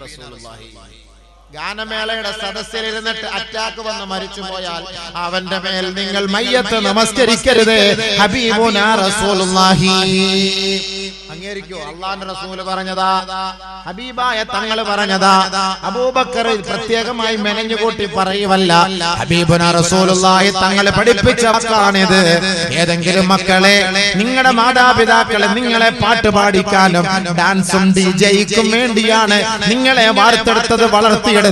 റസൂലുള്ളാഹി. ഗാനമേളയുടെ സദസ്സിലിരുന്നിട്ട് അറ്റാക്ക് വന്ന് മരിച്ചു പോയാൽ അവന്റെ മേൽ നിങ്ങൾ മയ്യത്ത് നമസ്കരിക്കരുത്. ഹബീബുനാ റസൂലുള്ളാഹി അംഗീകരിക്കോ? അള്ളാഹുവിന്റെ റസൂല് പറഞ്ഞതാ, ഹബീബായ തങ്ങൾ പറഞ്ഞതാ. അബൂബക്കർ പ്രത്യേകമായി മെനഞ്ഞുകൂട്ടി പറയുവല്ല, ഹബീബുനാ റസൂലുള്ളാഹി തങ്ങൾ പഠിപ്പിച്ച വാക്കാണിത്. ഏതെങ്കിലും മക്കളെ, നിങ്ങളുടെ മാതാപിതാക്കളെ നിങ്ങളെ പാട്ട് പാടിക്കാനും ഡാൻസും ഡിജെയ്ക്കും വേണ്ടിയാണ് നിങ്ങളെ വാർത്തെടുത്തത്, വളർത്തിയെടുത്തത്.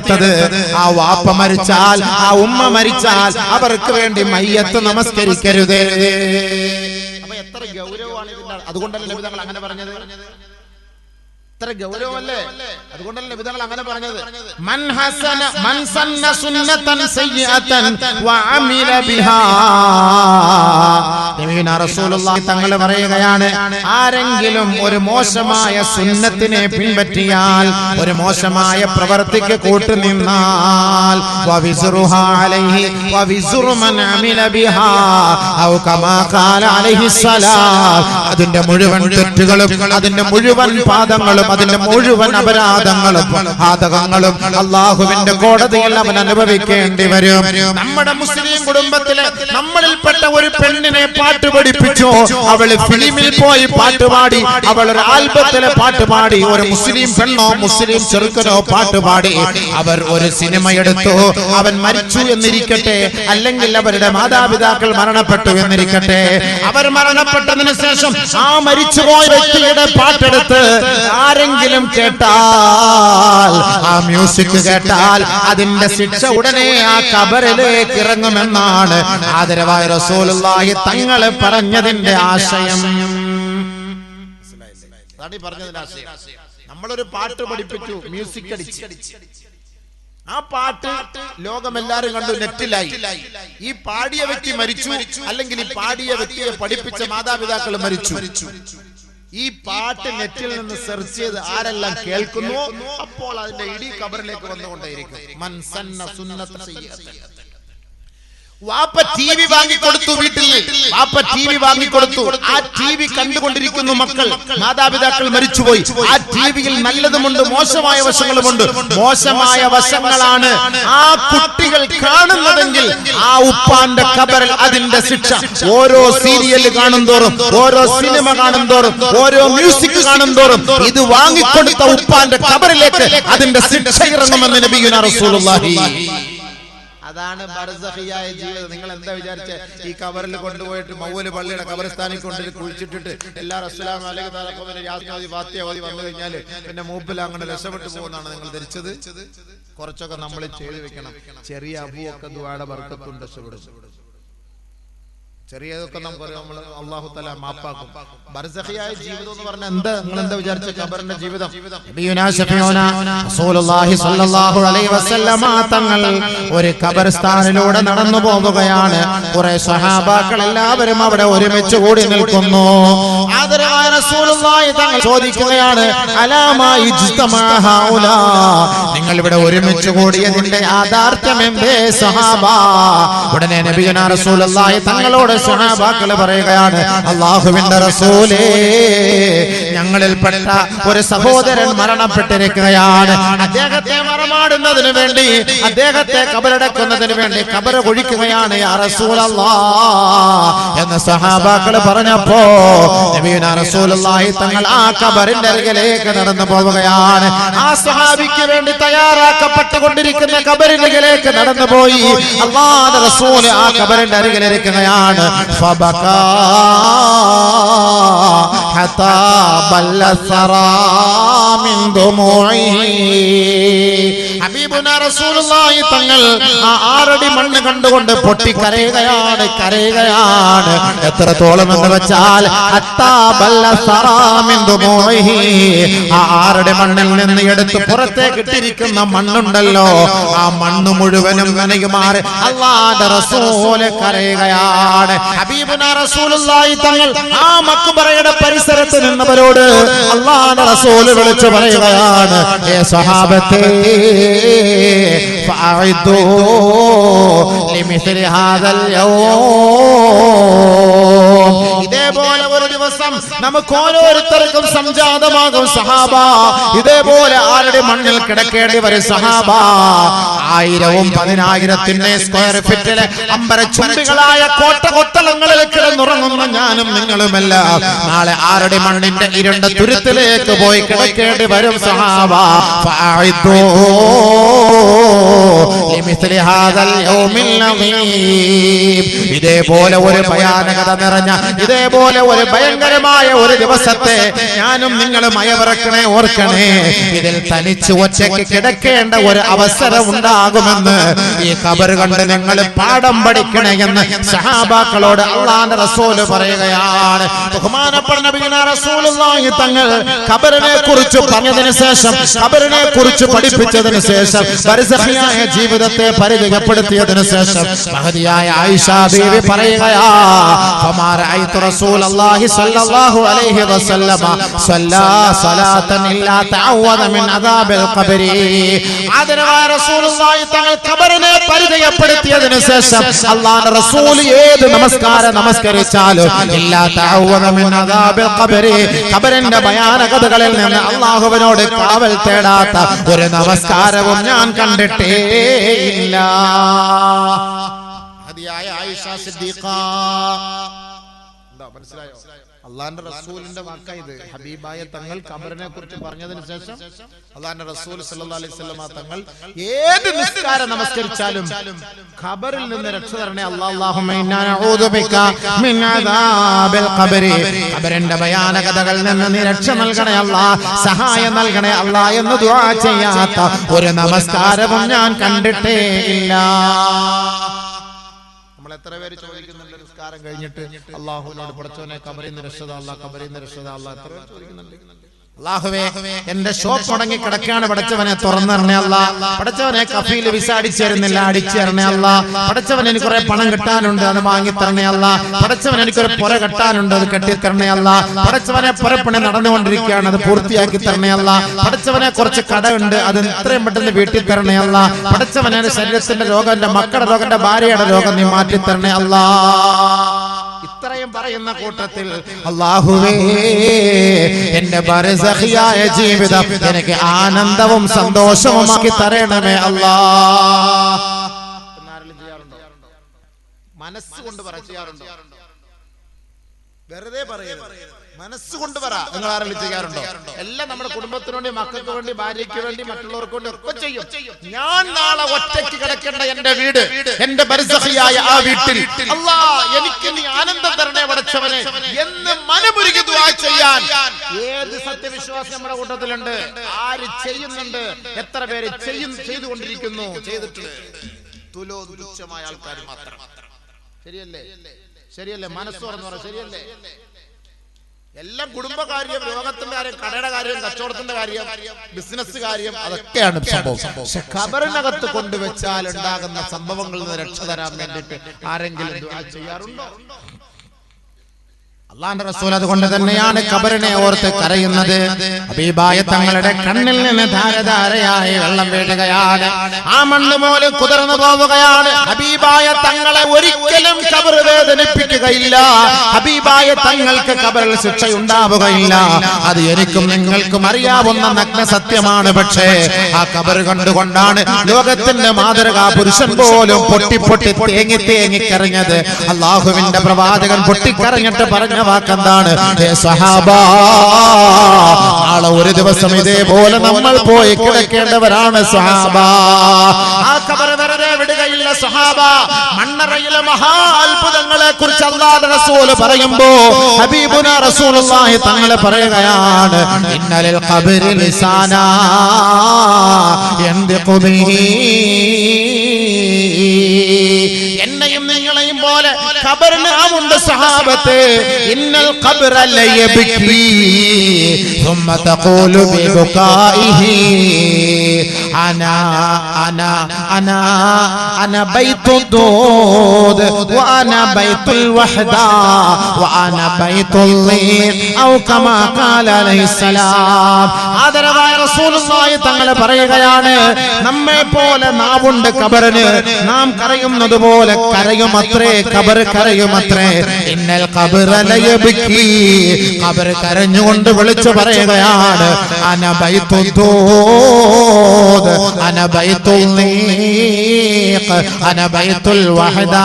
ആ വാപ്പ മരിച്ചാൽ, ആ ഉമ്മ മരിച്ചാൽ അവർക്ക് വേണ്ടി മയ്യത്ത് നമസ്കരിക്കരുത്. അപ്പൊ എത്ര ഗൗരവമാണ് ഇതിന്റെ. അതുകൊണ്ടല്ലേ നബി തങ്ങൾ അങ്ങനെ പറഞ്ഞത്. എത്ര ഗൗരവമല്ലേ. അതുകൊണ്ടല്ലേ നബി തങ്ങൾ അങ്ങനെ പറഞ്ഞത്. മൻ സന്ന സുന്നതൻ സയ്യിഅതൻ വഅമില ബിഹാ. നബിയുനാ റസൂലുള്ളാഹി തങ്ങൾ പറയുകയാണ്, ആരെങ്കിലും ഒരു മോശമായ സുന്നത്തിനെ പിൻപറ്റിയാൽ, ഒരു മോശമായ പ്രവൃത്തിക്ക് കൂട്ടുനിന്നാൽ, വവിസ്റുഹാ അലൈഹി വവിസ്റു മൻ അമില ബിഹാ ഔ കമാ ഖാല അലൈഹിസ്സലാം. അതിന്റെ മുഴുവൻ തെറ്റുകളും, അതിന്റെ മുഴുവൻ പാദങ്ങളും, അതിന്റെ മുഴുവൻ അപരാധങ്ങളും ആദകങ്ങളും അല്ലാഹുവിന്റെ കോടതിയിൽ അവൻ അനുഭവിക്കേണ്ടി വരും. നമ്മുടെ മുസ്ലിം കുടുംബത്തിലെ നമ്മളിൽപ്പെട്ട ഒരു പെണ്ണിനെ പാട്ട് പഠിപ്പിച്ചു, അവള് ഫിലിമിൽ പോയി പാട്ടുപാടി, അവൾ ഒരു ആൽബത്തിലെ പാട്ടുപാടി, ഒരു മുസ്ലിം പെണ്ണോ മുസ്ലിം ചെറുക്കനോ പാട്ടുപാടി, അവർ ഒരു സിനിമ എടുത്തു, അവൻ മരിച്ചു എന്നിരിക്കട്ടെ, അല്ലെങ്കിൽ അവരുടെ മാതാപിതാക്കൾ മരണപ്പെട്ടു എന്നിരിക്കട്ടെ, അവർ മരണപ്പെട്ടതിന് ശേഷം ആ മരിച്ചുപോയ വ്യക്തിയുടെ പാട്ടെടുത്ത് ആരെങ്കിലും കേട്ടാൽ, ആ മ്യൂസിക് കേട്ടാൽ അതിന്റെ ശിക്ഷ ഉടനെ ആ ഖബറിലേക്ക് ഇറങ്ങുമെന്നാണ് ആദരവായ റസൂലുള്ളാഹി തങ്ങൾ പറഞ്ഞതിന്റെ ആശയം. നമ്മളൊരു പാട്ട് പഠിപ്പിച്ചു, മ്യൂസിക് അടിച്ച്, ആ പാട്ട് ലോകമെല്ലാരും കണ്ടു, നെറ്റിലായി. ഈ പാടിയ വ്യക്തി മരിച്ചു, അല്ലെങ്കിൽ ഈ പാടിയ വ്യക്തിയെ പഠിപ്പിച്ച മാതാപിതാക്കൾ മരിച്ചു. ഈ പാട്ട് നെറ്റിൽ നിന്ന് സെർച്ച് ചെയ്ത് ആരെല്ലാം കേൾക്കുന്നു, അപ്പോൾ അതിന്റെ ഇടി ഖബറിലേക്ക് വന്നുകൊണ്ടേയിരിക്കും. മൻ സന്ന സുന്നത സയ്യിഅതൻ. വാപ്പ ടിവി വാങ്ങിക്കൊടുത്തു, വീട്ടിൽ വാപ്പ ടിവി വാങ്ങിക്കൊടുത്തു, ആ ടിവി കണ്ടുകൊണ്ടിരിക്കുന്നു മക്കൾ, മാതാപിതാക്കൾ മരിച്ചുപോയി. ആ ടിവിയിൽ നല്ലതുമുണ്ട്, മോശമായ വശങ്ങളുമുണ്ട്. മോശമായ വശങ്ങളാണ് ആ കുട്ടികൾ കാണുന്നതെങ്കിൽ ആ ഉപ്പാന്റെ ഖബറിൽ അതിന്റെ ശിക്ഷ. ഓരോ സീരിയൽ കാണും തോറും, ഓരോ സിനിമ കാണും തോറും, ഓരോ മ്യൂസിക് കാണും തോറും ഇത് വാങ്ങിക്കൊടുത്ത ഉപ്പാന്റെ ഖബറിലേക്ക് അതിന്റെ ശിക്ഷ ഇറങ്ങുമെന്ന് നബിയുനാ റസൂലുള്ളാഹി. അതാണ് ബർസഖിയായ ജീവിതം. നിങ്ങൾ എന്താ വിചാരിച്ചേ? ഈ ഖബറിൽ കൊണ്ടുപോയിട്ട് മൗല പള്ളിയുടെ ഖബർസ്ഥാനിൽ കൊണ്ടുപോയി കുഴിച്ചിട്ടിട്ട് എല്ലാവരും അസ്സലാമു അലൈക്കും യാസ്നാദി ഫാത്തിഹ ഓതി വന്നു കഴിഞ്ഞാൽ പിന്നെ മൂപ്പിൽ അങ്ങനെ രക്ഷപ്പെട്ടു പോകുന്നതാണ് നിങ്ങൾ ധരിച്ചത്. കുറച്ചൊക്കെ നമ്മൾ ചെയ്തു വെക്കണം. ചെറിയ അബുവൊക്കെ ദുആയുടെ ബർക്കത്തുണ്ട്, രക്ഷപ്പെടും. ചെറിയതൊക്കെ നമുക്കറിയാം, നമ്മൾ അല്ലാഹു തആല മാപ്പാക്കും. ബർസഖിയായ ജീവിതം എന്ന് പറഞ്ഞാൽ എന്താ? നിങ്ങൾ എന്താ വിചാരിച്ച ഖബറിന്റെ ജീവിതം? നബിയുനാ ശഫീഉനാ റസൂലുള്ളാഹി സ്വല്ലല്ലാഹു അലൈഹി വസല്ലമ തങ്ങൾ ഒരു ഖബർസ്ഥാനിലൂടെ നടന്നു പോവുകയാണ്. കുറെ സ്വഹാബാക്കൾ എല്ലാവരും അവിടെ ഒരുമിച്ച് കൂടി നിൽക്കുന്നു. ആദരവായ റസൂലുള്ളാഹി തങ്ങൾ ചോദിക്കുകയാണ്, അലാമാ ഇജ്തമാ ഹൗലാ, നിങ്ങൾ ഇവിടെ ഒരുമിച്ച് കൂടിയതിന്റെ യാഥാർത്ഥ്യം എന്തേ സ്വഹാബാ? ഉടനെ നബിയുനാ റസൂലുള്ളാഹി തങ്ങളോട് സ്വഹാബാക്കൾ പറയുകയാണ്, അല്ലാഹുവിന്റെ റസൂലേ, ഞങ്ങളിൽപ്പെട്ട ഒരു സഹോദരൻ മരണപ്പെട്ടിരിക്കുകയാണ്. അദ്ദേഹത്തെ മറമാടുന്നതിന് വേണ്ടി, അദ്ദേഹത്തെ ഖബറടക്കുന്നതിന് വേണ്ടി ഖബർ കുഴിക്കുകയാണ് യാ റസൂലല്ലാഹ് എന്ന് സ്വഹാബാക്കൾ പറഞ്ഞപ്പോ നബിയുനാ റസൂലുള്ളാഹി തങ്ങൾ ആ ഖബറിന്റെ അരികിലേക്ക് നടന്നു പോവുകയാണ്. ആ സ്വഹാബിക്ക് വേണ്ടി തയ്യാറാക്കപ്പെട്ടുകൊണ്ടിരിക്കുന്ന ഖബറിലേക്ക് നടന്നു പോയി. അല്ലാഹുവിന്റെ റസൂൽ ആ ഖബറിന്റെ അരികിലിരിക്കുകയാണ്. ഫബകാ ഹത്താ ബല്ല സറാ മിൻ ദുമൂഇഹി. ഹബീബുനാ റസൂലുള്ളാഹി തങ്ങൾ ആ ആറടി മണ്ണ് കണ്ടുകൊണ്ട് പൊട്ടിക്കരയുകയാണ്, കരയുകയാണ്. എത്രത്തോളം എന്ന് വെച്ചാൽ ഹത്താ ബല്ല സറാ മിൻ ദുമൂഇഹി. ആ ആറടി മണ്ണിൽ നിന്ന് എടുത്ത് പുറത്തേക്ക് ഇട്ടിരിക്കുന്ന മണ്ണുണ്ടല്ലോ, ആ മണ്ണ് മുഴുവനും നനയുമാറ് അല്ലാഹുവിന്റെ റസൂൽ കരയുകയാണ്. ഹബീബുനാ റസൂലുള്ളാഹി തങ്ങൾ ആ മക്ബറയുടെ പരിസരത്ത് നിന്നവരോട് അല്ലാഹുവിന്റെ റസൂൽ വിളിച്ചു പറയുകയാണ്, ഏ സ്വഹാബത്തേ, ഫഅഇദൂ ലിമിസ്ലി ഹാദൽ യൗം. ഇതേപോലെ ഒരു ദിവസം നമുക്ക് ഓരോരുത്തർക്കും സംജാതമാകും സഹാബ. ഇതേപോലെ ആരുടെ മണ്ണിൽ കിടക്കേണ്ടി വരും സഹാബ. 1000-ഉം 10,000-ത്തിന്റെ സ്ക്വയർ ഫീറ്റിലെ അമ്പരച്ചുംബികളായ കോട്ടകൊത്തളങ്ങളിൽ കിടന്നുറങ്ങുന്ന ഞാനും നിങ്ങളുമെല്ലാം നാളെ ആരുടെ മണ്ണിന്റെ ഇരുണ്ട തുരുത്തിലേക്ക് പോയി കിടക്കേണ്ടി വരും സഹാബ. ഫഅഇദൂ ലിമിസ്ലി ഹാദൽ യൗമിൽ അദീം. ഇതേപോലെ ഒരു ഭയാനകത നിറഞ്ഞ, ഇതേപോലെ ഒരു ഭയങ്കരമായ ഒരു ദിവസത്തെ ഞാനും നിങ്ങളും അയവിറക്കണേ, ഓർക്കണേ. ഇതിൽ തനിച്ച് ഒറ്റയ്ക്ക് കിടക്കേണ്ട ഒരു അവസരം ഉണ്ടാകുമെന്ന് ഈ ഖബർ കണ്ട് നിങ്ങൾ പാഠം പഠിക്കണേ എന്ന് സഹാബാക്കളോട് അല്ലാഹുവിന്റെ റസൂൽ പറയുകയാണ്. ബഹുമാനപ്പെട്ട നബിയുനാ റസൂലുള്ളാഹി തങ്ങൾ ഖബറിനെ കുറിച്ച് പറഞ്ഞതിന് ശേഷം, ഖബറിനെ കുറിച്ച് പഠിപ്പിച്ചതിന് ശേഷം, ബർസഖിയായ ജീവിതത്തെ പരിചയപ്പെടുത്തിയതിന് ശേഷം മഹദിയായ ആയിഷ ബീവി പറയുകയാ, ഫമാ റഅയ്തു റസൂലല്ലാഹി സ്വല്ലല്ലാഹു അലൈഹി വസല്ലമ സ്വല്ലാ സ്വലാതൻ ഇല്ലാ തഅവദ മിൻ അദാബിൽ ഖബരി. ആദരവായ റസൂലുള്ളാഹി തങ്ങൾ ഖബറിനെ പരിചയപ്പെടുത്തിയതിന് ശേഷം അല്ലാഹുവിന്റെ റസൂൽ ഏത് നമസ്കാരം നമസ്കരിച്ചാലും ഇല്ലാ തഅവദ മിൻ അദാബിൽ ഖബരി, ഖബറിന്റെ ഭയാനകതകളിൽ നിന്ന് അല്ലാഹുവിനോട് കാവൽ തേടാത്ത ഒരു നമസ്കാരവും ഞാൻ കണ്ടിട്ടേ ഇല്ല. ഹദിയായ ആയിഷ സിദ്ദീഖ. മനസ്സിലായോ? അള്ളാന്റെ റസൂലിന്റെ വാക്കായത്. ഹബീബായ തങ്ങൾ ഖബറിനെ കുറിച്ച് പറഞ്ഞതിന് ശേഷം അള്ളാന്റെ റസൂൽ സല്ലല്ലാഹു അലൈഹി വസല്ലമ തങ്ങൾ ഏത് നിസ്കാരം നമസ്കരിച്ചാലും ഖബറിൽ നിന്ന് രക്ഷ തരണേ അല്ലാഹുമ്മ ഇന്നാ നഊദു ബിക മിൻ അദാബിൽ ഖബരി, ഖബറിന്റെ ഭയാനകതകളിൽ നിന്ന് നീ രക്ഷ നൽകണേ അല്ലാഹ്, സഹായം നൽകണേ അല്ലാഹ് എന്ന് ദുആ ചെയ്യാത്ത ഒരു നമസ്കാരവും ഞാൻ കണ്ടിട്ടേ ഇല്ല. എത്ര പേര് ചോദിക്കുന്നുണ്ട് നിസ്കാരം കഴിഞ്ഞിട്ട് അല്ലാഹുവിനോട് പടച്ചോനെ ഖബറിൽ നിന്ന് രക്ഷതാ അല്ലാഹ്, ഖബറിൽ നിന്ന് രക്ഷതാ അല്ലാഹ്? എത്ര പേര് ചോദിക്കുന്നുണ്ട്? അല്ലാഹുവേ, എന്റെ ഷോപ്പ് മുടങ്ങി കിടക്കാണ്, പടച്ചവനെ തുറന്നിറണേ അല്ലാഹ്. പടച്ചവനെ കഫീൽ വിസ അടിച്ചേരുന്നില്ല, അടിച്ചേരണേ അല്ലാഹ്. പടച്ചവൻ എനിക്ക് കുറെ പണം കിട്ടാനുണ്ട്, അത് വാങ്ങിത്തരണേ അല്ലാഹ്. പടച്ചവൻ എനിക്കൊരു പുര കെട്ടാനുണ്ട്, അത് കെട്ടിത്തരണേ അല്ലാഹ്. പടച്ചവനെ പുരപ്പണി നടന്നുകൊണ്ടിരിക്കുകയാണ്, അത് പൂർത്തിയാക്കി തരണേ അല്ലാഹ്. പടച്ചവനെ കുറച്ച് കടമുണ്ട്, അത് എത്രയും പെട്ടെന്ന് വീട്ടിൽ തരണേ അല്ലാഹ്. പടച്ചവനെ ശരീരത്തിന്റെ രോഗം, എന്റെ മക്കളുടെ രോഗം, എന്റെ ഭാര്യയുടെ രോഗം നീ മാറ്റി തരണേ അല്ലാഹ്. ഇത്രയും പറയുന്ന കൂട്ടത്തിൽ അല്ലാഹുവേ, എന്റെ ബർസഖിയായ ജീവിതം എനിക്ക് ആനന്ദവും സന്തോഷവുമാക്കി തരണമേ അല്ലാഹ്. മനസ്സുകൊണ്ട് പറയാറുണ്ടോ? വെറുതെ പറയരുത്, മനസ്സുകൊണ്ട് പറ. നിങ്ങൾ ആരെങ്കിലും ചെയ്യാറുണ്ടോ? എല്ലാം നമ്മുടെ കുടുംബത്തിന് വേണ്ടി, മക്കൾക്ക് വേണ്ടി, ഭാര്യയ്ക്ക് വേണ്ടി, മറ്റുള്ളവർക്ക് വേണ്ടി ഒക്കെ ചെയ്യും. ഞാൻ നാളെ ഒറ്റയ്ക്ക് കിടക്കേണ്ട എന്റെ വീട്, എന്റെ ബർസഖിയായ ആ വീട്ടിൽ അല്ലാഹ് എനിക്ക് നീ ആനന്ദം തരണേ പടച്ചവനെ എന്ന് മനമുരുകി ദുആ ചെയ്യാൻ ഏത് സത്യവിശ്വാസം നമ്മുടെ കൂട്ടത്തിലുണ്ട്? ആര് ചെയ്യുന്നുണ്ട്? എത്ര പേര് ചെയ്തുകൊണ്ടിരിക്കുന്നു? ചെയ്തിട്ടുണ്ട് തുലോതുച്ഛമായ ആൾക്കാർ മാത്രം. ശരിയല്ലേ? ശരിയല്ലേ? മനസ്സ് തുറന്നു പറ, ശരിയല്ലേ? എല്ലാം കുടുംബകാര്യം, രോഗത്തിന്റെ കാര്യം, കടയുടെ കാര്യം, കച്ചവടത്തിന്റെ കാര്യം, ബിസിനസ് കാര്യം, അതൊക്കെയാണ് സംഭവം. പക്ഷെ ഖബറിനകത്ത് കൊണ്ടുവച്ചാൽ ഉണ്ടാകുന്ന സംഭവങ്ങളിൽ നിന്ന് രക്ഷ തരാൻ വേണ്ടിയിട്ട് ആരെങ്കിലും ദുആ ചെയ്യാറുണ്ടോ? അല്ലാഹുവിന്റെ റസൂൽ അതുകൊണ്ട് തന്നെയാണ് ഖബറിനെ ഓർത്ത് കരയുന്നത്. ഹബീബായ തങ്ങളുടെ കണ്ണിൽ നിന്ന് ധാരധാരയായി വെള്ളം വീഴുകയാണ്, ആ മണ്ണ് പോലെ കുതിർന്നു പോവുകയാണ്. ഹബീബായ തങ്ങളെ ഒരിക്കലും ഖബർ വേദനിപ്പിക്കുകയില്ല, ഹബീബായ തങ്ങൾക്ക് ഖബറിൽ ശിക്ഷയുണ്ടാവുകയില്ല. അത് എനിക്കും നിങ്ങൾക്കും അറിയാവുന്ന നഗ്ന സത്യമാണ്. പക്ഷേ ആ ഖബർ കണ്ടുകൊണ്ടാണ് ലോകത്തിന്റെ മാതൃകാ പുരുഷൻ പോലും പൊട്ടി പൊട്ടി തേങ്ങി തേങ്ങി കരഞ്ഞത്. അല്ലാഹുവിന്റെ പ്രവാചകൻ പൊട്ടിക്കരഞ്ഞിട്ട് പറഞ്ഞ വാക്കെന്താണ്? സഹാബാ, നാളെ ഒരു ദിവസം ഇതേപോലെ നമ്മൾ പോയി കിടക്കേണ്ടവരാണ് സഹാബാ. ആ ഖബർ വെറുതെ വിടുകയില്ല സഹാബാ. മണ്ണറയിലെ മഹാ അത്ഭുതങ്ങളെ കുറിച്ച് അല്ലാഹുവിന്റെ റസൂൽ പറയുമ്പോ ഹബീബുനാ റസൂലുള്ളാഹി തങ്ങൾ പറയുകയാണ്, ഇന്നലിൽ ഖബരി ലിസാനാ യൻദിഖു ബിഹി. എന്നെയും നിങ്ങളെയും പോലെ ഖബറിന് ആവുണ്ട് സഹാബത്തെ. ഇന്നൽ ഖബ്റ ലയബ്കി ثم تقول ببكائه. അന ബൈത്തുദ്ദൂദ് വഅന ബൈത്തുൽ വഹദ വഅന ബൈത്തുൽ ലീഖ് ഔ കമാ ഖാല അലൈഹിസ്സലാം. ആദരവായ റസൂലുള്ളാഹി തങ്ങൾ പറയുകയാണ്, നമ്മെ പോലെ നാവുണ്ട് ഖബറിന്, നാം കരയുന്നത് പോലെ കരയുമത്രേ ഖബർ കരയുമത്രേ. ഇന്നൽ ഖബറ ലയബ്കി, ഖബർ കരഞ്ഞുകൊണ്ട് വിളിച്ചു പറയുകയാണ്, അന ബൈത്തുദ്ദൂദ് അന ബൈത്തുൽ ലീഖ് അന ബൈത്തുൽ വഹദ.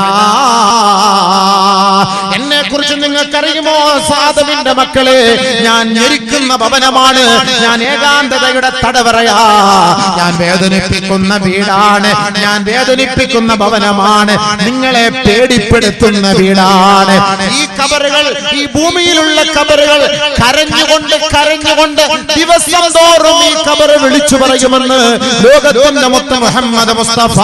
എന്നെ കുറിച്ച് നിങ്ങൾക്കറിയുമോ സാദവിന്റെ മക്കളെ? ഞാൻ ഞെരിക്കുന്ന ഭവനമാണ്, ഞാൻ ഏകാന്തതയുടെ തടവറയാ, ഞാൻ വേദനിപ്പിക്കുന്ന വീടാണ്, ഞാൻ വേദനിപ്പിക്കുന്ന ഭവനമാണ്, നിങ്ങളെ പേടിപ്പെടുത്തുന്ന വീടാണ്. ഈ ഖബറുകൾ, ഈ ഭൂമിയിലുള്ള ഖബറുകൾ കരഞ്ഞുകൊണ്ട് കരഞ്ഞുകൊണ്ട് ദിവസം തോറും ഈ ഖബർ വിളിച്ചു പറയുമെന്ന് ലോകത്തിന്റെ മൊത്തം മുഹമ്മദ് മുസ്തഫ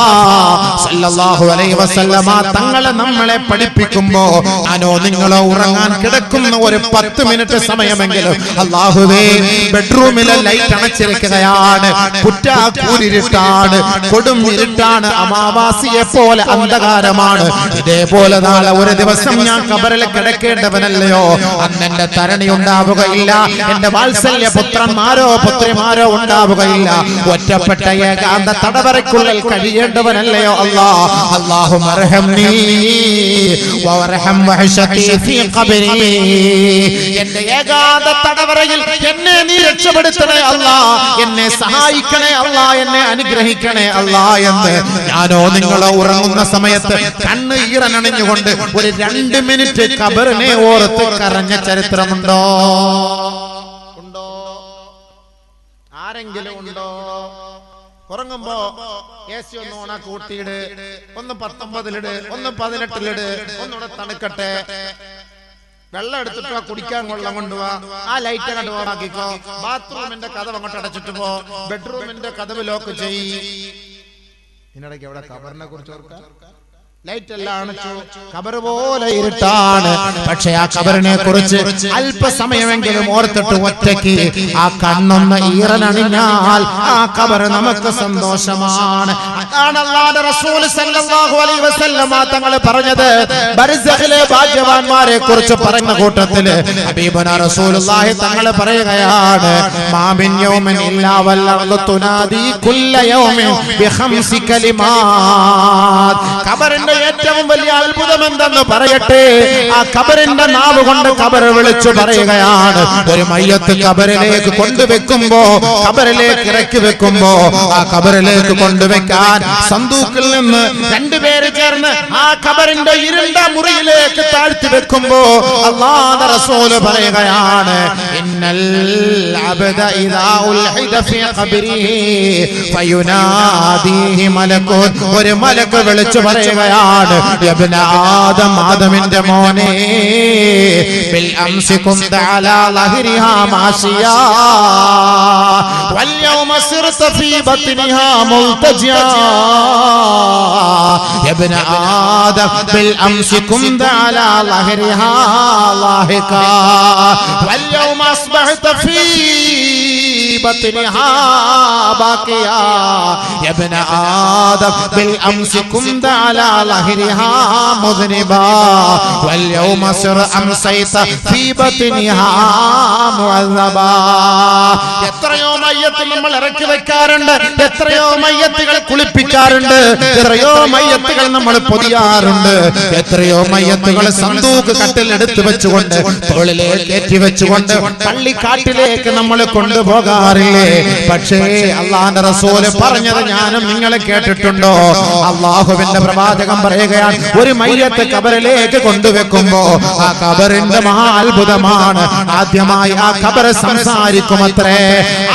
സല്ലല്ലാഹു അലൈഹി വസല്ലമ തങ്ങളെ നമ്മളെ പഠിപ്പിക്കുമ്പോ ഞാനോ നിങ്ങളോ ഉറങ്ങാൻ കിടക്കുന്ന ഒരു 10 മിനിറ്റ് സമയമെങ്കിലും അല്ലാഹുവേ ബെഡ്റൂമിലെ ലൈറ്റ് അണച്ചിരിക്കുകയാണ്, കുറ്റാക്കൂരിട്ടാണ്, കൊടും ഇരുട്ടാണ്, അമാവാസിയെ പോലെ അന്ധകാരമാണ്, ഇതേപോലെ നാളെ ഒരു ദിവസം ഞാൻ ഖബറിൽ കിടക്കേണ്ടവനല്ലയോ, അന്ന് എന്റെ തരണി ഉണ്ടാവുകയില്ല, എന്റെ വാത്സല്യ പുത്രന്മാരോ പുത്രിമാരോ ഉണ്ടാവുകയില്ല, ഒറ്റപ്പെട്ട ഏകാന്ത തടവറയ്ക്കുള്ളിൽ കഴിയേണ്ടവനല്ലയോ അല്ലാ. അല്ലാഹുമ്മ അർഹംനി വർഹം വഹശതി ഫീ ഖബരി, എന്റെ ഏകാന്ത തടവറയിൽ എന്നെ നീ രക്ഷപ്പെടുത്തണേ അല്ലാ, എന്നെ സഹായിക്കണേ അല്ലാ, എന്നെ അനുഗ്രഹിക്കണേ അല്ലാ എന്ന് ഞാനോ നിങ്ങളോ ഉറങ്ങുന്ന സമയത്ത് കണ്ണ് ഈറനണിഞ്ഞുകൊണ്ട് ഒരു 2 മിനിറ്റ് ഖബറിനെ ഓർത്ത് കരഞ്ഞ ചരിത്രമുണ്ടോ? ഉണ്ടോ? ആരെങ്കിലും ഉണ്ടോ? ഉറങ്ങുമ്പോ AC ഒന്ന് ഓണാ കൂട്ടിയിട്, ഒന്ന് 19-ലിട്, ഒന്ന് 18-ലിട്, ഒന്നുകൂടെ തണുക്കട്ടെ, വെള്ളം എടുത്തിട്ടോ കുടിക്കാൻ കൊള്ളം കൊണ്ടുപോവാ, ആ ലൈറ്റ് അങ്ങോട്ട് ഓണാക്കിക്കോ, ബാത്റൂമിന്റെ കതവ് അങ്ങോട്ട് അടച്ചിട്ട് പോ, ബെഡ്റൂമിന്റെ കതവ് ലോക്ക് ചെയ്യ്. ഇതിനിടയ്ക്ക് എവിടെ ഖബറിനെ കുറിച്ച് ഓർക്കാം? ലൈറ്റ് എല്ലാം അണച്ചു, ഖബർ പോലെ ഇരുട്ടാണ്. പക്ഷെ ആ ഖബറിനെ കുറിച്ച് അല്പസമയമെങ്കിലും ഓർത്തിട്ട് ഒറ്റയ്ക്ക് ആ കണ്ണൊന്ന് ഈറനണിഞ്ഞാൽ ആ ഖബർ നമുക്ക് സന്തോഷമാണ്. അതാണ് അല്ലാഹുവിന്റെ റസൂൽ സല്ലല്ലാഹു അലൈഹി വസല്ലമ തങ്ങൾ പറഞ്ഞത്. ബർസഖിലെ ഭാഗ്യവാന്മാരെ കുറിച്ച് പറഞ്ഞ കൂട്ടത്തില് ഹബീബുനാ റസൂലുള്ളാഹി തങ്ങൾ പറയുകയാണ്, മാ മിൻ യൗമിൻ ഇല്ലാ വൽ അർളു തുനാദി കുല്ല യൗമിൻ ബിഖംസി കലിമാത്. ഖബറിന്റെ ഏറ്റവും വലിയ അത്ഭുതം എന്തെന്ന് പറയട്ടെ, ആ ഖബറിന്റെ നാവ് കൊണ്ട് ഖബർ വിളിച്ചു പറയുകയാണ്. ഒരു മയ്യത്ത് ഖബറിലേക്ക് കൊണ്ടുവെക്കുമ്പോ, ഖബറിലേക്ക് ഇറക്കി വെക്കുമ്പോ, ആ ഖബറിലേക്ക് കൊണ്ടുവെക്കാൻ സന്തൂക്കിൽ നിന്ന് 2 പേര് ചേർന്ന് ആ ഖബറിന്റെ ഇരുണ്ട മുറിയിലേക്ക് താഴ്ത്തി വെക്കുമ്പോ അല്ലാഹുവിന്റെ റസൂൽ പറയുകയാണ്, ഇന്നൽ അബ്ദ ഇദാ ഉൽഹിദ ഫീ ഖബരിഹി ഫയുനാദിഹി മലകുൻ. ഒരു മലക്ക് വിളിച്ചു പറയുകയാണ്, യബ്ന ആദം, ആദമിന്റെ മോനെ, ബിൽ അംസി കുന്ത അലാ ലഹരിഹാ മാശിയാ വൽ യൗമ സിർത ഫീ ബത്നിഹാ മുൽതജിയാ. യബ്ന ആദം ബിൽ അംസി കുന്ത അലാ ലഹരിഹാ ലാഹികാ വൽ യൗമ അസ്ബഹത ഫീ ബത്നിഹാ ബാക്കിയാ. യബ്ന ആദം ബിൽ അംസി കുന്ത അലാ ലഹരിഹാ മുദ്നിബാ വൽ യൗമ സിർ അംസൈത ഫീ ബത്നിഹാ മുഅദ്ദബാ. എത്രയോ മയ്യത്ത് നമ്മൾ ഇറക്കി വെക്കാറുണ്ട്, എത്രയോ മയ്യത്തുകൾ കുളിപ്പിക്കാറുണ്ട്, എത്രയോ മയ്യത്തുകൾ നമ്മൾ പൊതിയാറുണ്ട്, എത്രയോ മയ്യത്തുകൾ സന്തൂക്ക് കട്ടിൽ എടുത്തു വെച്ചുകൊണ്ട് തോളിലേക്ക് കയറ്റി വെച്ചുകൊണ്ട് പള്ളിക്കാട്ടിലേക്ക് നമ്മൾ കൊണ്ടുപോകാറില്ലേ? പക്ഷേ അല്ലാഹുവിന്റെ റസൂൽ പറഞ്ഞത് ഞാനും നിങ്ങളെ കേട്ടിട്ടുണ്ടോ? അല്ലാഹുവിന്റെ പ്രവാചകൻ പറയുകയാണ്, ഒരു മയ്യത്ത് ഖബറിലേക്ക് കൊണ്ടുവെക്കുമ്പോ ആ ഖബറിന്റെ മഹാ അത്ഭുതമാണ്. ആദ്യമായി ആ ഖബർ സംസാരിക്കുമത്രേ.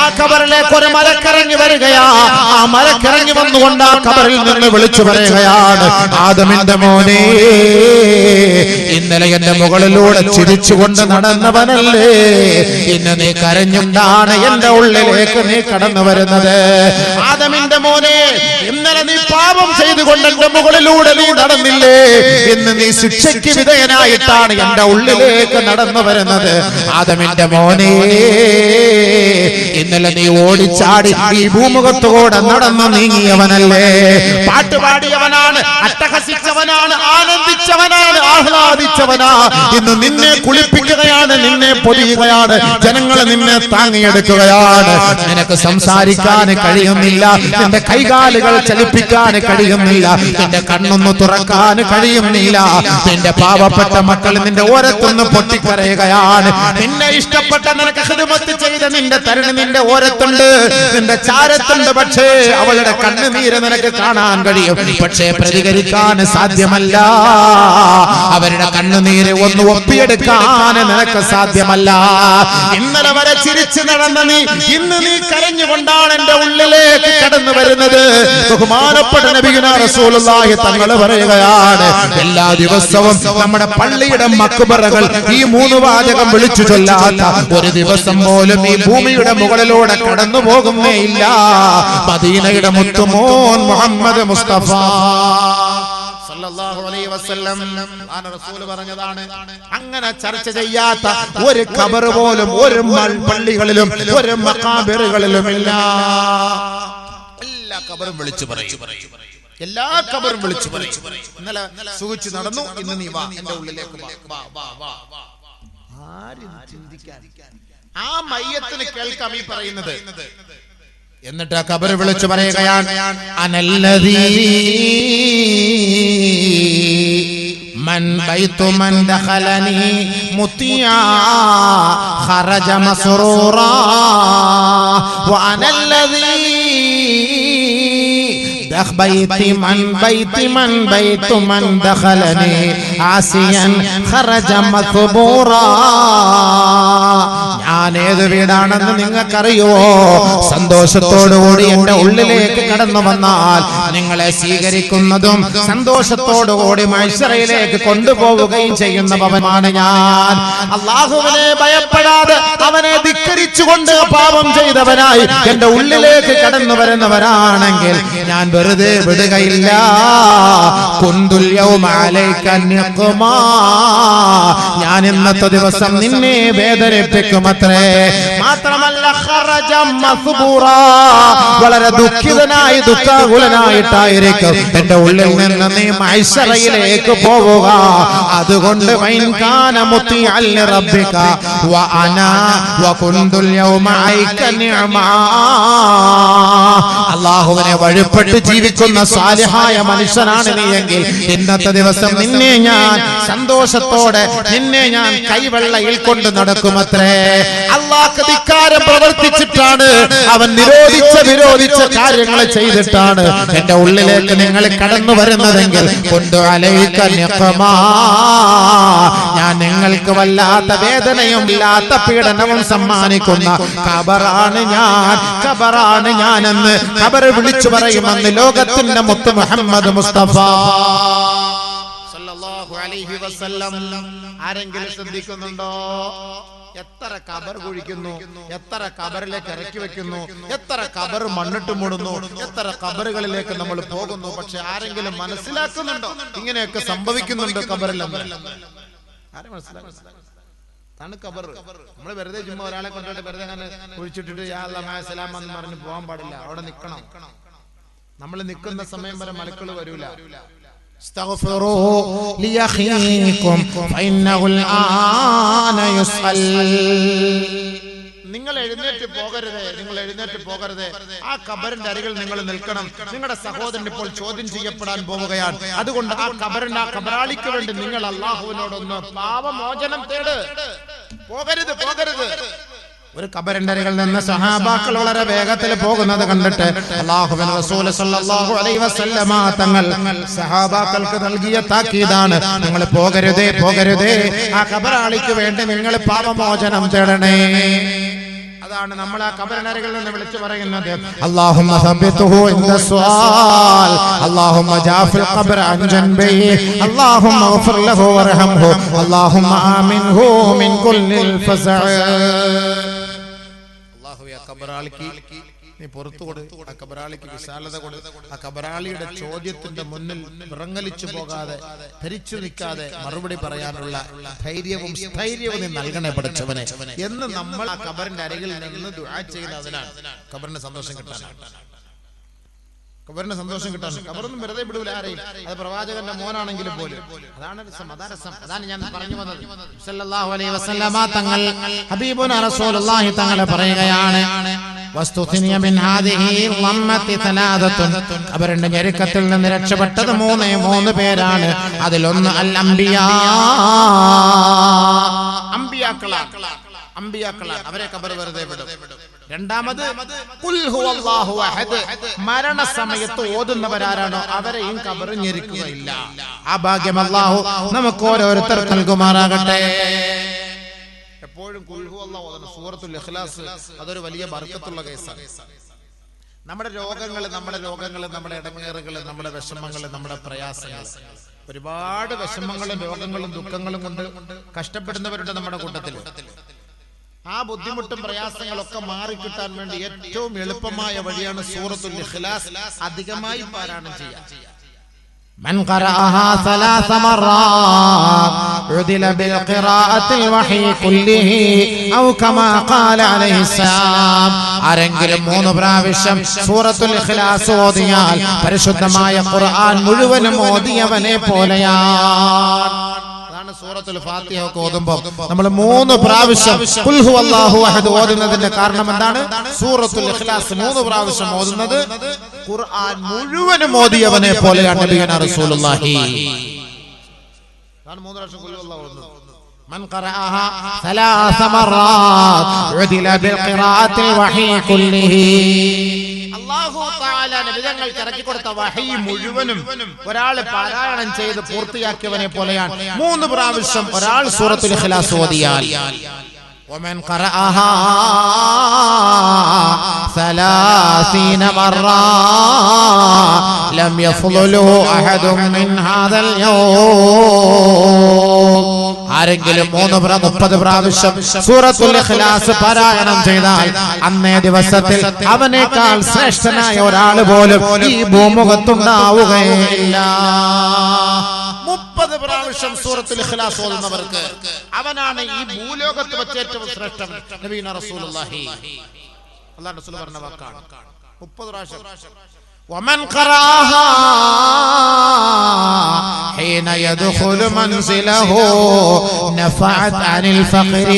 ആ ഖബറിലേക്ക് ഒരു മലക്കിറങ്ങി വരികയാ. ആ മലക്കിറങ്ങി വന്നുകൊണ്ട് ആ ഖബറിൽ നിന്ന് വിളിച്ചു പറയുകയാണ്, ആദമിന്റെ മോനെ, ഇന്നലെ എന്റെ മുകളിലൂടെ ചിരിച്ചുകൊണ്ട് നടന്നവനല്ലേ, ഇന്ന് നീ കരഞ്ഞുകൊണ്ടാണ് എന്റെ ഉള്ളിലേക്ക് നീ കടന്നു വരുന്നത്. ആദമിന്റെ മോനെ, ഇന്നലെ നീ പാപം ചെയ്തുകൊണ്ട് എന്റെ മുകളിലൂടെ നീ നടന്നില്ലേ, ഇന്ന് നീ ശിക്ഷയ്ക്ക് വിധേയനായിട്ടാണ് എന്റെ ഉള്ളിലേക്ക് നടന്നു വരുന്നത്. ആദമിന്റെ മോനെ, ഇന്നലെ നീ ഓടിച്ചാടി ഈ ഭൂമുഖത്തോടെ നടന്നു നീങ്ങിയവനല്ലേ, പാട്ടുപാടിയവനാണ്, അട്ടഹസിച്ചവനാണ്, ആനന്ദിച്ചവനാണ്, ആഹ്ലാദിച്ചവനാ. ഇന്ന് നിന്നെ കുളിപ്പിക്കുകയാണ്, നിന്നെ പൊതിയുകയാണ്, ജനങ്ങൾ നിന്നെ താങ്ങിയെടുക്കുകയാണ്. നിനക്ക് സംസാരിക്കാൻ കഴിയുന്നില്ല, നിന്റെ കൈകാലുകൾ ചലിപ്പിക്കാൻ കഴിയുന്നില്ല, നിന്റെ കണ്ണൊന്ന് തുറക്കാൻ കഴിയുന്നില്ല. നിന്റെ പാവപ്പെട്ട മക്കൾ നിന്റെ ഓരത്തൊന്ന് പൊട്ടിക്കരയുകയാണ്. നിന്നെ ഇഷ്ടപ്പെട്ട, നിനക്ക് ഖിദ്മത്ത് ചെയ്ത നിന്റെ തരുണി നിന്റെ ഓരത്തുണ്ട്, നിന്റെ ചാരത്തുണ്ട്. പക്ഷേ അവളുടെ കണ്ണുനീര് നിനക്ക് കാണാൻ കഴിയും, പക്ഷേ പ്രതികരിക്കാൻ സാധ്യമല്ല. അവരുടെ കണ്ണുനീര് ഒന്ന് ഒപ്പിയെടുക്കാൻ നിനക്ക് സാധ്യമല്ല. ഇന്നലെ വരെ ചിരിച്ചു നടന്ന നീ ഇന്ന് നീ കരഞ്ഞുകൊണ്ടാണ് എന്റെ ഉള്ളിലേക്ക് കടന്നു വരുന്നത്. ബഹുമാനപ്പെട്ട നബിയുനാ റസൂലുള്ളാഹി തങ്ങൾ പറയുകയാണ്, എല്ലാ ദിവസവും നമ്മുടെ പള്ളിയുടെ മക്ബറകൾ ഈ 3 വാചകം വിളിച്ചു ചൊല്ലാത്ത ഒരു ദിവസം പോലും ഈ ഭൂമിയുടെ മുകളിലൂടെ കടന്നു പോകുന്നേ ഇല്ല. മദീനയുടെ മുത്തുമോൻ മുഹമ്മദ് മുസ്തഫ സല്ലല്ലാഹു അലൈഹി വസല്ലം റസൂൽ പറഞ്ഞതാണ്, അങ്ങനെ ചർച്ച ചെയ്യാത്ത ഒരു ഖബർ പോലും ഒരു പള്ളികളിലും ഒരു മഖാബിറുകളിലും ഇല്ല. എല്ലാ ഖബറും വിളിച്ചു പറയും, എല്ലാ ഖബറും വിളിച്ചു പറയും. ഇന്നലെ സുഖിച്ചു നടന്നു, ഇന്ന് നീ വാ എന്റെ ഉള്ളിലേക്ക് വാ. ആരും ചിന്തിക്കാൻ, ആ മയ്യത്തിന് കേൾക്കാം ഈ പറയുന്നത്. എന്നിട്ട് ആ ഖബർ വിളിച്ചു പറയുകയാണ്, അനല്ലദീ മൻ ബൈതു മൻ ദഖലനി മുത്തിയാ ഖറജ മസ്റൂറാ വഅനല്ലദീ بيت من دخلني عاصيا خرج مكبورا. ഞാൻ ഏത് വീടാണെന്ന് നിങ്ങൾക്കറിയുമോ? സന്തോഷത്തോടുകൂടി എന്റെ ഉള്ളിലേക്ക് കടന്നു വന്നാൽ നിങ്ങളെ സ്വീകരിക്കുന്നതും സന്തോഷത്തോടുകൂടി മഹ്ശറയിലേക്ക് കൊണ്ടുപോവുകയും ചെയ്യുന്ന ഭവനാണ് ഞാൻ. അല്ലാഹുവിനെ ഭയപ്പെടാതെ അവനെ ധിക്കരിച്ചുകൊണ്ട് പാപം ചെയ്തവനായി എന്റെ ഉള്ളിലേക്ക് കടന്നു വരുന്നവരാണെങ്കിൽ ഞാൻ വെറുതെ വിടുകയില്ല. കുന്തുൽ യൗമ അലൈക നിഖ്മാ, ഞാൻ ഇന്നത്തെ ദിവസം നിന്നെ വേദനിപ്പിക്കുമത്രേ. മാത്രമല്ല ഖറജ മസ്ബൂറാ, വളരെ ദുഃഖിതനായി ദുഃഖാകുലനായിട്ടായിരിക്കും എന്റെ ഉള്ളിൽ നിന്ന് നീ മഹ്ശറയിലേക്ക് പോവുക. അതുകൊണ്ട് വൈൻ കാന മുത്തിഅൽ റബ്ബിക വ അനാ വ കുന്തുൽ യൗമ അലൈക നിഅമാ. അല്ലാഹുവിനെ വഴിപ്പെട്ട് ജീവിക്കുന്ന സാലിഹായ മനുഷ്യനാണ് നീ എങ്കിൽ ഇന്നത്തെ ദിവസം നിന്നെ ഞാൻ സന്തോഷത്തോടെ നിന്നെ ഞാൻ കൈവെള്ളയിൽ കൊണ്ട് നടക്കുമത്രേ. അല്ലാഹുക്ക് ധിക്കാരം പ്രവർത്തിച്ചിട്ടാണ്, അവൻ വിരോധിച്ച കാര്യങ്ങൾ ചെയ്തിട്ടാണ് എന്റെ ഉള്ളിലേക്ക് നിങ്ങൾ കടന്നു വരുന്നതെങ്കിൽ കൊണ്ടു അലൈക നിഖ്മാ, ഞാൻ നിങ്ങൾക്ക് വല്ലാത്ത വേദനയും ഇല്ലാത്ത പീഡനവും സമ്മാനിക്കുന്ന ഖബറാണ് ഞാനെന്ന് ഖബർ വിളിച്ചു പറയുമെന്ന് ലോകത്തിന്റെ മുത്ത് മുഹമ്മദ് മുസ്തഫ സല്ലല്ലാഹു അലൈഹി വസല്ലം. ആരെങ്കിലും ശ്രദ്ധിക്കുന്നുണ്ടോ? എത്ര ഖബർ കുഴിക്കുന്നു, എത്ര ഖബറിലേക്ക് ഇറക്കി വെക്കുന്നു, എത്ര ഖബർ മണ്ണിട്ട് മൂടുന്നു, എത്ര ഖബറുകളിലേക്ക് നമ്മൾ പോകുന്നു. പക്ഷെ ആരെങ്കിലും മനസ്സിലാക്കുന്നുണ്ടോ ഇങ്ങനെയൊക്കെ സംഭവിക്കുന്നുണ്ട് ഖബറിൽ? ആരും മനസ്സിലാക്കുന്നില്ല. ാണ് ഖബർ. നമ്മൾ വെറുതെ ചുമ്മാ ഒരാളെ കൊണ്ടുപോയിട്ട് വെറുതെ അങ്ങനെ കുഴിച്ചിട്ടിട്ട് യാ അല്ലാഹ് മഅ സലാം എന്ന് പറഞ്ഞ് പോകാൻ പാടില്ല. അവിടെ നിൽക്കണം. നമ്മൾ നിൽക്കുന്ന സമയം വരെ മലക്കുകൾ വരൂല. നിങ്ങൾ എഴുന്നേറ്റ് പോകരുത്. ആ ഖബറിന്റെ അരികിൽ നിങ്ങൾ നിൽക്കണം. നിങ്ങളുടെ സഹോദരൻ ഇപ്പോൾ ചോദ്യം ചെയ്യപ്പെടാൻ പോവുകയാണ്. അതുകൊണ്ട് ആ ഖബറാളിക്ക് വേണ്ടി നിങ്ങൾ അല്ലാഹുവിനോടൊന്ന് പാപമോചനം തേട്. പോകരുത്. ഒരു ഖബറിന്റെ അരികിൽ നിന്ന് സഹാബാക്കൾ വളരെ വേഗത്തിൽ പോകുന്നത് കണ്ടിട്ട് അല്ലാഹുവിന്റെ റസൂൽ സല്ലല്ലാഹു അലൈഹി വസല്ലമ തങ്ങൾ സഹാബാക്കൾക്ക് നൽകിയ താക്കീതാണ്, നിങ്ങൾ പോകരുതേ. ആ ഖബറാളിക്ക് വേണ്ടി നിങ്ങൾ പാപമോചനം തേടണേ. അതാണ് നമ്മൾ ആ ഖബറിനരികിൽ നിന്ന് വിളിച്ചു പറയുന്നത്. അല്ലാഹുമ്മ സബ്ബിതുഹു ഇൻദ സുആൽ, അല്ലാഹുമ്മ ജാഫിൽ ഖബ്റ അൻ ജൻബിഹി, അല്ലാഹുമ്മഗ്ഫിർ ലഹു വർഹംഹു, അല്ലാഹുമ്മ ആമിൻഹു മിൻ കുല്ലിൽ ഫസഅ. അല്ലാഹുവേ, ആ ഖബറാളിക്ക് നീ പുറത്തു കൊടു, ആ ഖബറാളിക്ക് വിശാലത കൊടു. ആ ഖബറാളിയുടെ ചോദ്യത്തിന്റെ മുന്നിൽ വിറങ്ങലിച്ചു പോകാതെ, ധരിച്ചു നിൽക്കാതെ മറുപടി പറയാനുള്ള ധൈര്യവും സ്ഥൈര്യവും നീ നൽകണേ പഠിച്ചവനെ എന്ന് നമ്മൾ ആ ഖബറിന്റെ അരികിൽ നിന്ന് ദുആ ചെയ്യുന്നതിനാണ് ഖബറിന് സന്തോഷം കിട്ടാനാണ്. ഖബറിന് സന്തോഷം കിട്ടാൻ. ഖബറൊന്നും വെറുതെ വിടൂല ആരെയും. അത് പ്രവാചകന്റെ മോനാണെങ്കിലും പോലും. അതാണ് രസം. അതാണ് ഞാൻ പറഞ്ഞു വന്നത്. സല്ലല്ലാഹു അലൈഹി വസല്ലമ തങ്ങൾ ഹബീബുന റസൂലുള്ളാഹി തങ്ങളെ പറയുകയാണ്, വസ്തുതിനിയ മിൻ ഹാദിഹി ളമ്മത്തി തലാദത്തുൻ. ഖബറിന്റെ ഞെരുക്കത്തിൽ നിന്ന് രക്ഷപ്പെട്ടത് മൂന്ന് പേരാണ്. അതിലൊന്ന് അൽ അംബിയാ, അംബിയാക്കളാണ്. അവരെ ഖബർ വെറുതെ വിടും. രണ്ടാമത് ഖുൽ ഹുവല്ലാഹു അഹദ്. മരണസമയത്ത് ഓതുന്നവരാരാണോ അവരെയും ഖബർ ഞെരുക്കുകയില്ല. ആ ഭാഗ്യം അല്ലാഹു നമുക്ക് ഓരോരുത്തർക്കും നൽകുമാറാകട്ടെ. എപ്പോഴും ഖുൽ ഹുവല്ലാഹു ഓതണം. സൂറത്തുൽ ഇഖ്ലാസ് അതൊരു വലിയ ബർക്കത്തുള്ള കേസാണ്. നമ്മുടെ രോഗങ്ങൾ, നമ്മുടെ ഇടങ്ങേറുകൾ, നമ്മുടെ വിഷമങ്ങൾ, നമ്മുടെ പ്രയാസങ്ങൾ, ഒരുപാട് വിഷമങ്ങളും രോഗങ്ങളും ദുഃഖങ്ങളും കൊണ്ട് കഷ്ടപ്പെടുന്നവരുണ്ട് നമ്മുടെ കൂട്ടത്തിൽ. ആ ബുദ്ധിമുട്ടും പ്രയാസങ്ങളൊക്കെ മാറിക്കിട്ടാൻ വേണ്ടി ഏറ്റവും എളുപ്പമായ വഴിയാണ് സൂറത്തുൽ ഇഖ്ലാസ് അധികമായി പാരായണം ചെയ്യുക. من قرأها 3 مرات عدل بالقراءة الوحي كله أو كما قال عليه السلام. ആരെങ്കിലും 3 പ്രാവശ്യം സൂറത്തുൽ ഇഖ്ലാസ് ഓതിയാൽ പരിശുദ്ധമായ ഖുർആൻ മുഴുവനും ഓതിയവനെ പോലെയാണ്. സൂറത്തുൽ ഫാത്തിഹ ഒക്കെ ഓതുമ്പോൾ നമ്മൾ 3 പ്രാവശ്യം ഖുൽ ഹുവല്ലാഹു അഹദ് ഓതുന്നതിന്റെ കാരണം എന്താണ്? സൂറത്തുൽ ഇഖ്ലാസ് 3 പ്രാവശ്യം ഓതുന്നത് ഖുർആൻ മുഴുവനും ഓതിയവനെ പോലെയാണ് നബിയന റസൂലുള്ളാഹി. ആണ് 3 പ്രാവശ്യം ഖുൽ ഹുവല്ലാഹു ഓതുന്നത്. من قرأها 3 مرات عدل بالقراءة الوحي كله. അല്ലാഹു തആല നബിതങ്ങൾക്ക് ഇറക്കി കൊടുത്ത വഹി മുഴുവനും ഒരാൾ പാരായണം ചെയ്ത് പൂർത്തിയാക്കിയവനെ പോലെയാണ്. 3 പ്രാവശ്യം ഒരാൾ സൂറത്തുൽ ഇഖ്ലാസ് ഓതിയാൽ. ومن قرأها 30 مرة لم يفضله أحد من هذا اليوم. ആരെങ്കിലും 30 പ്രാവശ്യം സൂറത്തുൽ ഇഖ്ലാസ് പാരായണം ചെയ്താൽ അന്നേ ദിവസത്തിൽ അവനേക്കാൾ ശ്രേഷ്ഠനായ ഒരാൾ പോലും ഈ ഭൂമുഖത്തുണ്ടാവുകയില്ല. 30 പ്രാവശ്യം സൂറത്തുൽ ഇഖ്ലാസ് ഓതുന്നവർക്ക് അവനാണ് ഈ ഭൂലോകത്ത് വെച്ച് ഏറ്റവും ശ്രേഷ്ഠൻ. നബിയന റസൂലുള്ളാഹി അല്ലാഹുവിന്റെ റസൂൽ പറഞ്ഞ വാക്കാണ്. 30 പ്രാവശ്യം. ومن قرأها حين يدخل منزله نفعت عن الفقر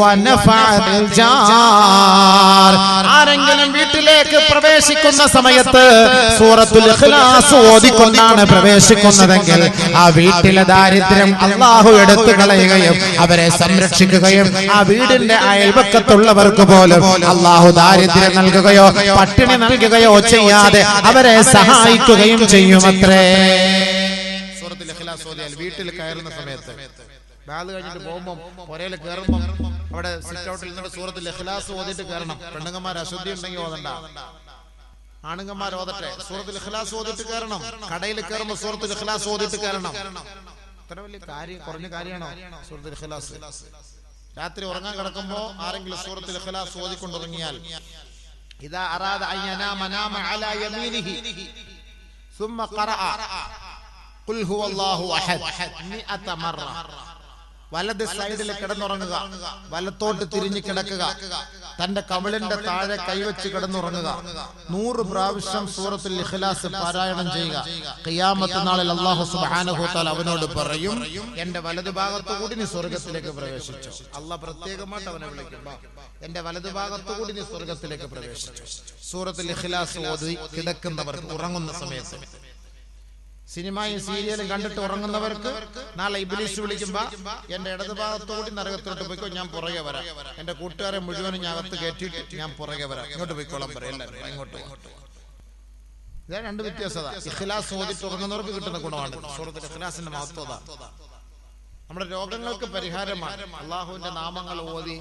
ونفعت الجار. ആരെങ്കിലും വീട്ടിലേക്ക് പ്രവേശിക്കുന്ന സമയത്ത് സൂറത്തുൽ ഇഖ്ലാസ് ഓതിക്കൊണ്ടാണ് പ്രവേശിക്കുന്നതെങ്കിൽ ആ വീട്ടിലെ ദാരിദ്ര്യം അല്ലാഹു എടുത്തു കളയുകയും അവരെ സംരക്ഷിക്കുകയും ആ വീടിന്റെ അയൽപക്കത്തുള്ളവർക്ക് പോലും അല്ലാഹു ദാരിദ്ര്യം നൽകുകയോ പട്ടിണി നൽകുകയോ ചെയ്യാതെ അവരെ സഹായിക്കുകയും ചെയ്യുമത്രേ. സൂറത്തുൽ ഇഖ്ലാസ് ഓതിയാൽ വീട്ടിൽ കയറുന്ന സമയത്ത് ബാഗ് കഴിഞ്ഞിട്ട് പോകുമ്പോൾ പുരയിൽ കയറുമ്പോൾ അവിടെ സിറ്റ് ഔട്ടിൽ നിന്നിട്ട് സൂറത്തുൽ ഇഖ്ലാസ് ഓതിയിട്ട് കയറണം. പെണ്ണുങ്ങന്മാർ അശുദ്ധി ഉണ്ടെങ്കിൽ ഓതണ്ട, ആണുങ്ങന്മാർ ഓതട്ടെ. സൂറത്തുൽ ഇഖ്ലാസ് ഓതിട്ട് കയറണം. കടയിൽ കയറുമ്പോൾ സൂറത്തുൽ ഇഖ്ലാസ് ഓതിട്ട് കയറണം. ഇത്ര വലിയ കാര്യം, കുറഞ്ഞ കാര്യമാണോ സൂറത്തുൽ ഇഖ്ലാസ്? രാത്രി ഉറങ്ങാൻ കിടക്കുമ്പോ ആരെങ്കിലും സൂറത്തുൽ ഇഖ്ലാസ് ഓതിക്കൊണ്ടുറങ്ങിയാൽ إذا أراد أن ينام نام على يمينه ثم قرأ قل هو الله أحد 100 مرة. വലത് സൈഡിൽ കിടന്നുറങ്ങുക, വലത്തോട്ട് തിരിഞ്ഞു കിടക്കുക, തന്റെ കവിളിന്റെ താഴെ കൈവച്ച് കിടന്നുറങ്ങുക. 100 പ്രാവശ്യം സൂറത്തുൽ ഇഖ്ലാസ് പാരായണം ചെയ്യുക. ഖിയാമത്ത് നാളിൽ അല്ലാഹു സുബ്ഹാനഹു വ തആല അവനോട് പറയും, എന്റെ വലതുഭാഗത്തുകൂടി നീ സ്വർഗ്ഗത്തിലേക്ക് പ്രവേശിച്ചു. അല്ലാഹ് പ്രത്യേകമായിട്ട് അവനെ വിളിക്കും, എന്റെ വലതുഭാഗത്തുകൂടി നീ സ്വർഗ്ഗത്തിലേക്ക് പ്രവേശിച്ചു. സൂറത്തുൽ ഇഖ്ലാസ് ഓതി കിടക്കുന്നവർക്ക് ഉറങ്ങുന്ന സമയത്ത്, സിനിമയും സീരിയലും കണ്ടിട്ട് ഉറങ്ങുന്നവർക്ക് നാളെ ഇബ്ലീസ് വിളിക്കുമ്പോ എന്റെ ഇടതുഭാഗത്തോടി നരകത്തോട്ട് പോയിക്കോ, ഞാൻ പുറകെ വരാം. എന്റെ കൂട്ടുകാരെ മുഴുവനും ഞാൻ അകത്ത് കയറ്റിയിട്ട് ഞാൻ പുറകെ വരാം, ഇങ്ങോട്ട് പോയിക്കോളാൻ പറയാം. എല്ലാവരും ഇങ്ങോട്ട്. ഇതാണ് 2 വ്യത്യാസത. ഇഖ്ലാസ് ഓതിട്ട് ഉറങ്ങുന്നവർക്ക് കിട്ടുന്ന ഗുണമാണ് സൂറത്തുൽ ഇഖ്ലാസിന്റെ മഹത്വത. നമ്മുടെ രോഗങ്ങൾക്ക് പരിഹാരമാണ്. അള്ളാഹുവിന്റെ നാമങ്ങൾ ഓതി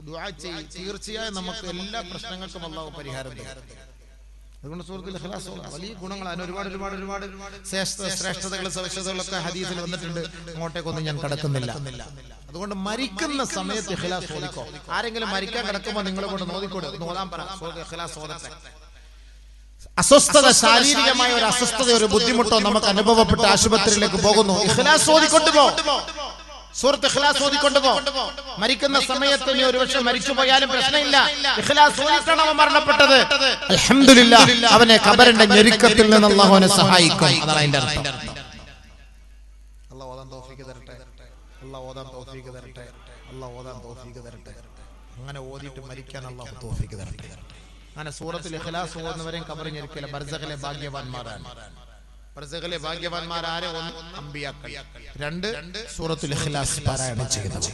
ദുആ ചെയ്യ്, തീർച്ചയായും നമുക്ക് എല്ലാ പ്രശ്നങ്ങൾക്കും അള്ളാഹു പരിഹാരം തരും. അതുകൊണ്ട് സൂറത്തുൽ ഇഖ്ലാസ് വലിയ ഗുണങ്ങളാണ്. ഒരുപാട് ശ്രേഷ്ഠതകളും സവിശേഷതകളൊക്കെ ഹദീസിൽ വന്നിട്ടുണ്ട്. അങ്ങോട്ടേക്കൊന്നും ഞാൻ കടക്കുന്നില്ല. അതുകൊണ്ട് മരിക്കുന്ന സമയത്ത് ഇഖ്ലാസ് ഓതിക്കോ. ആരെങ്കിലും മരിക്കാൻ കിടക്കുമ്പോൾ നിങ്ങൾ കൊണ്ട് ഓതിക്കോട്, ഓതാൻ പറ, സൂറത്തുൽ ഇഖ്ലാസ് ഓതട്ടെ. അസ്വസ്ഥത, ശാരീരികമായ ഒരു അസ്വസ്ഥത, ഒരു ബുദ്ധിമുട്ടോ നമുക്ക് അനുഭവപ്പെട്ട് ആശുപത്രിയിലേക്ക് പോകുന്നു, ഇഖ്ലാസ് ഓതിക്കൊണ്ട് പോ. സൂറത്ത് ഇഖ്ലാസ് ഓതിക്കൊണ്ട് പോ. മരിക്കുന്ന സമയത്ത് നീ ഒരുപക്ഷെ മരിച്ചു പോയാലും പ്രശ്നമില്ല, ഇഖ്ലാസ് ഓതിയിട്ടാണ് അവൻ മരണപ്പെട്ടത്. അൽഹംദുലില്ലാഹ്, അവനെ ഖബറിന്റെ ഞെരുക്കത്തിൽ നിന്ന് അല്ലാഹു അവനെ സഹായിക്കും. അതാണ് അതിന്റെ അർത്ഥം. അല്ലാഹു ഓതാൻ തൗഫീഖ് തരട്ടെ, അല്ലാഹു ഓതാൻ തൗഫീഖ് തരട്ടെ, അല്ലാഹു ഓതാൻ തൗഫീഖ് തരട്ടെ. അങ്ങനെ ഓതിയിട്ട് മരിക്കാൻ അല്ലാഹു തൗഫീഖ് തരട്ടെ. അങ്ങനെ സൂറത്തുൽ ഇഖ്ലാസ് ഓതുന്നവരെയും ഖബറിൽ ഞെരുക്കില്ല. ബർസഖിലെ ഭാഗ്യവാന്മാരാണ്. ബർസഖിലെ ഭാഗ്യവാന്മാർ ആരെ? ഒന്ന് അമ്പിയാക്കൾ, രണ്ട് സൂറത്തുൽ ഇഖ്ലാസ് പാരായണം ചെയ്യുന്നവർ.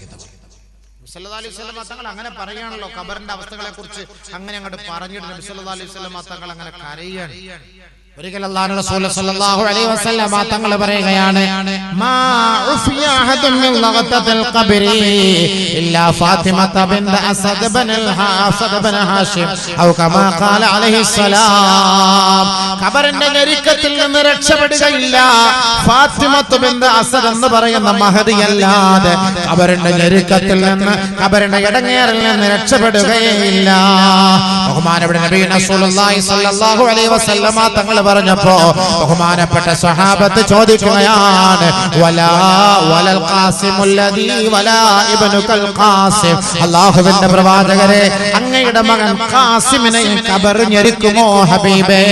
സല്ലല്ലാഹു അലൈഹി വസല്ലം തങ്ങൾ അങ്ങനെ പറയാണല്ലോ ഖബറിന്റെ അവസ്ഥകളെ കുറിച്ച്. അങ്ങനെ അങ്ങോട്ട് പറഞ്ഞിട്ട് നബി സല്ലല്ലാഹു അലൈഹി വസല്ലം തങ്ങൾ അങ്ങനെ കരയാണ്. ഒരിക്കൽ അല്ലാഹുവിന്റെ റസൂൽ സല്ലല്ലാഹു അലൈഹി വസല്ലം തങ്ങൾ പറയുകയാണ്, മാ ഉഫിയ അഹദുൻ മിൻ ലഗതൽ ഖബ്രി ഇല്ലാ ഫാത്തിമത ബിൻത് അസദ് ബിനുൽ ഹാസദ് ബിൻ ഹാഷിം ഔ കമാ ഖാല അലൈഹി സലാം. ഖബറിന്റെ ഞെരുക്കത്തിൽ നിന്ന് രക്ഷപ്പെടുകയില്ല ഫാത്തിമത ബിൻത് അസദ് എന്ന് പറയുന്ന മഹദിയല്ലാതെ. ഖബറിന്റെ ഞെരുക്കത്തിൽ നിന്ന്, ഖബറിന്റെ ഇടങ്ങേറിൽ നിന്ന് രക്ഷപ്പെടുകയില്ല. ബഹുമാനപ്പെട്ട നബി റസൂലുള്ളാഹി സ്വല്ലല്ലാഹു അലൈഹി വസല്ലം തങ്ങൾ പറഞ്ഞപ്പോ ബഹുമാനപ്പെട്ട സ്വഹാബത്ത് ചോദിക്കുകയാണ്, വലാ വലൽ ഖാസിമുല്ലദീ വലാ ഇബ്നുൽ ഖാസിം. അല്ലാഹുവിന്റെ പ്രവാചകരെ, അങ്ങയുടെ മകൻ ഖാസിമിനെ ഖബർ ഞെരുക്കുമോ ഹബീബേ?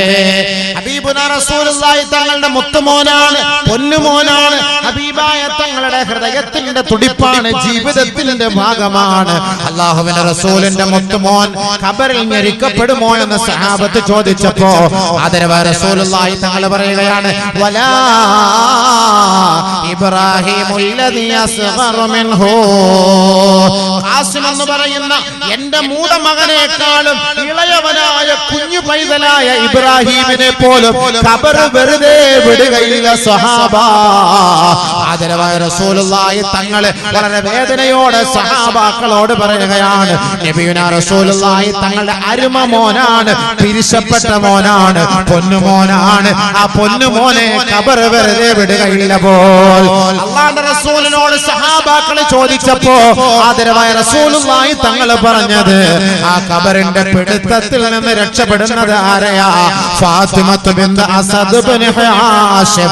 ഹബീബുനാ റസൂലുള്ളാഹി തങ്ങളുടെ മുത്തുമോനാണ്, പൊന്നുമോനാണ്. ഹബീബായ തങ്ങളുടെ ഹൃദയത്തിന്റെ തുടിപ്പാണ്, ജീവിതത്തിന്റെ ഭാഗമാണ്. അല്ലാഹുവിന്റെ റസൂലിന്റെ മുത്തുമോൻ ഖബറിൽ ഞെരുക്കപ്പെടുമോ എന്ന് സ്വഹാബത്ത് ചോദിച്ചപ്പോ ആദരവായ റസൂലുള്ളാഹി തങ്ങൾ പറയുകയാണ്, വലാ ഇബ്രാഹിമുല്ലദീ അസ്ഗറു മിൻഹു. ഖാസിം എന്ന് പറയുന്ന എന്റെ മൂട മകനേക്കാളും ഇളയവനായ കുഞ്ഞു പൈതലായ ഇബ്രാഹിമിനെ പോലും ഖബർ വെറുതെ വിടുകയില്ല സ്വഹാബ. ആദരവായ റസൂലുള്ളാഹി തങ്ങൾ വളരെ വേദനയോടെ സ്വഹാബാക്കളോട് പറയുകയാണ്, നബിയുനാ റസൂലുള്ളാഹി തങ്ങളുടെ അരുമ മോനാണ്, പിരിശപ്പെട്ട മോനാണ്, പൊന്നുമോനാണ്. ആ പൊന്നുമോനെ ഖബർ വെറുതെ വിടുകയില്ല പോൽ. അല്ലാഹുവിന്റെ റസൂലിനോട് സഹാബാക്കൾ ചോദിച്ചപ്പോ ആദരവായ റസൂലുള്ളാഹി തങ്ങൾ പറഞ്ഞത്, ആ ഖബറിന്റെ പിടുത്തത്തിൽ നിന്ന് രക്ഷപ്പെടുന്നത് ആരെയാ? ഫാത്തിമത്ത് ബിൻത് അസദ് ബിൻ ഹാഷിം.